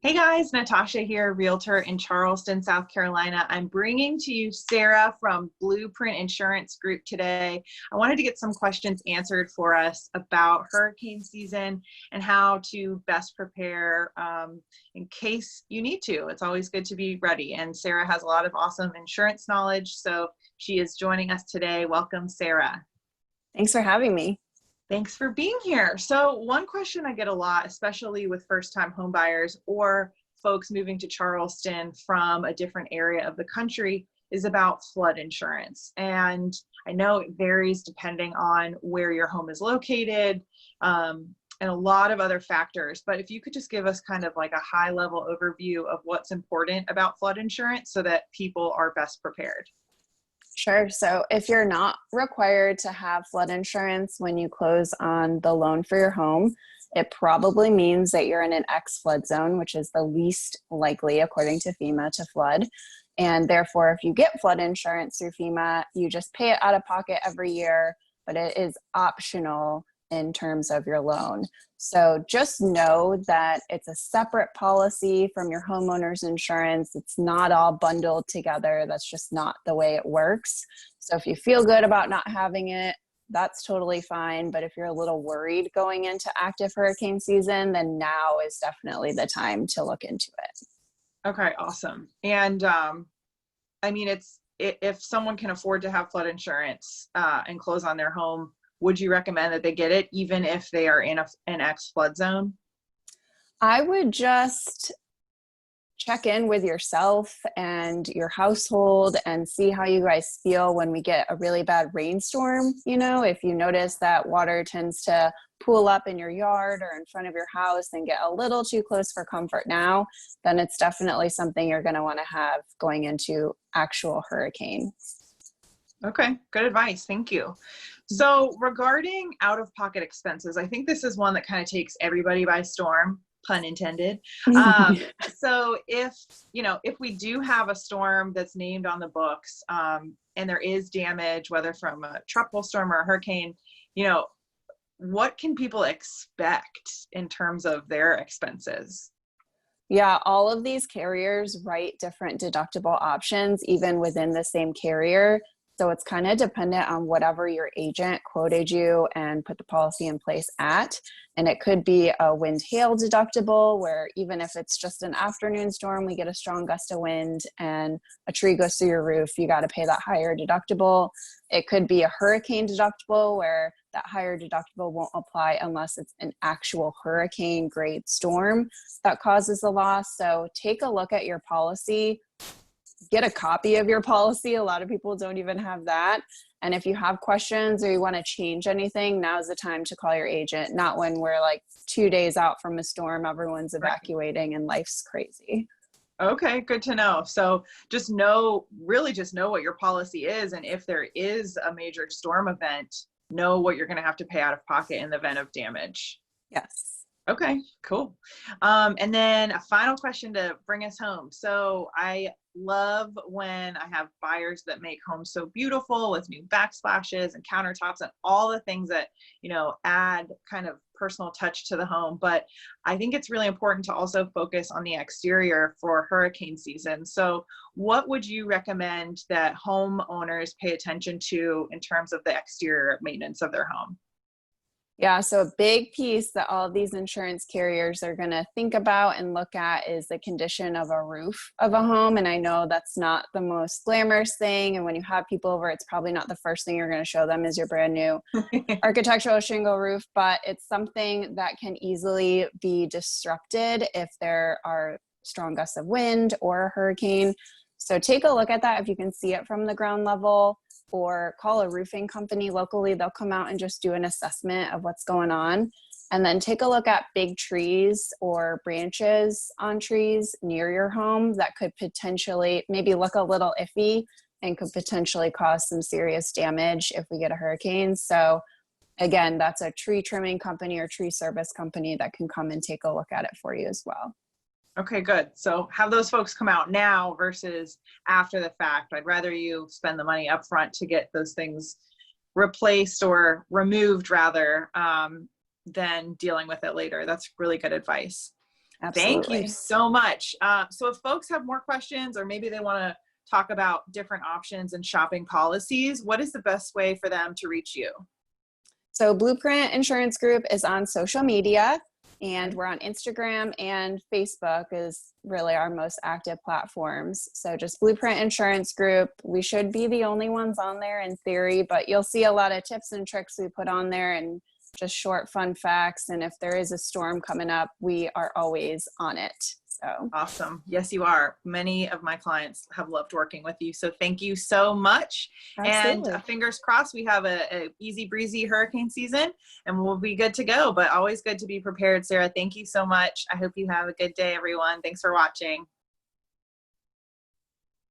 Hey guys, Natasha here, realtor in Charleston, South Carolina. I'm bringing to you Sarah from Blueprint Insurance Group today. I wanted to get some questions answered for us about hurricane season and how to best prepare in case you need to. It's always good to be ready. And Sarah has a lot of awesome insurance knowledge, so she is joining us today. Welcome, Sarah. Thanks for having me. Thanks for being here. So one question I get a lot, especially with first-time home buyers or folks moving to Charleston from a different area of the country, is about flood insurance. And I know it varies depending on where your home is located, and a lot of other factors. But if you could just give us kind of like a high-level overview of what's important about flood insurance so that people are best prepared. Sure. So if you're not required to have flood insurance when you close on the loan for your home, it probably means that you're in an X-flood zone, which is the least likely, according to FEMA, to flood. And therefore, if you get flood insurance through FEMA, you just pay it out of pocket every year, but it is optional in terms of your loan. So just know that it's a separate policy from your homeowner's insurance. It's not all bundled together. That's just not the way it works. So if you feel good about not having it, that's totally fine. But if you're a little worried going into active hurricane season, then now is definitely the time to look into it. Okay, awesome. And I mean, if someone can afford to have flood insurance and close on their home, would you recommend that they get it even if they are in an X flood zone? I would just check in with yourself and your household and see how you guys feel when we get a really bad rainstorm. You know, if you notice that water tends to pool up in your yard or in front of your house and get a little too close for comfort now, then it's definitely something you're going to want to have going into actual hurricane. Okay, good advice. Thank you. So regarding out-of-pocket expenses, I think this is one that kind of takes everybody by storm, pun intended. So if we do have a storm that's named on the books, and there is damage, whether from a tropical storm or a hurricane, what can people expect in terms of their expenses? Yeah, all of these carriers write different deductible options, even within the same carrier. So it's kind of dependent on whatever your agent quoted you and put the policy in place at. And it could be a wind hail deductible, where even if it's just an afternoon storm, we get a strong gust of wind and a tree goes through your roof, you got to pay that higher deductible. It could be a hurricane deductible, where that higher deductible won't apply unless it's an actual hurricane grade storm that causes the loss. So take a look at your policy. Get a copy of your policy. A lot of people don't even have that. And if you have questions or you want to change anything, now's the time to call your agent, not when we're like 2 days out from a storm, everyone's evacuating and life's crazy. Okay, good to know. So just know what your policy is. And if there is a major storm event, know what you're going to have to pay out of pocket in the event of damage. Yes. Okay, cool. And then a final question to bring us home. So I love when I have buyers that make homes so beautiful with new backsplashes and countertops and all the things that, add kind of personal touch to the home. But I think it's really important to also focus on the exterior for hurricane season. So what would you recommend that homeowners pay attention to in terms of the exterior maintenance of their home? Yeah, so a big piece that all of these insurance carriers are going to think about and look at is the condition of a roof of a home. And I know that's not the most glamorous thing. And when you have people over, it's probably not the first thing you're going to show them is your brand new architectural shingle roof, but it's something that can easily be disrupted if there are strong gusts of wind or a hurricane. So take a look at that if you can see it from the ground level, or call a roofing company locally. They'll come out and just do an assessment of what's going on. And then take a look at big trees or branches on trees near your home that could potentially maybe look a little iffy and could potentially cause some serious damage if we get a hurricane. So again, that's a tree trimming company or tree service company that can come and take a look at it for you as well. Okay, good. So have those folks come out now versus after the fact. I'd rather you spend the money up front to get those things replaced or removed rather than dealing with it later. That's really good advice. Thank you Absolutely. so much. So if folks have more questions, or maybe they want to talk about different options and shopping policies, what is the best way for them to reach you? So Blueprint Insurance Group is on social media, and Okay. we're on Instagram, and Facebook is really our most active platforms. So just Blueprint Insurance Group. We should be the only ones on there in theory, but you'll see a lot of tips and tricks we put on there and just short fun facts. And if there is a storm coming up, we are always on it. So Awesome. Yes, you are. Many of my clients have loved working with you. So thank you so much. And absolutely. fingers crossed, we have a easy breezy hurricane season and we'll be good to go, but always good to be prepared. Sarah, thank you so much. I hope you have a good day, everyone. Thanks for watching.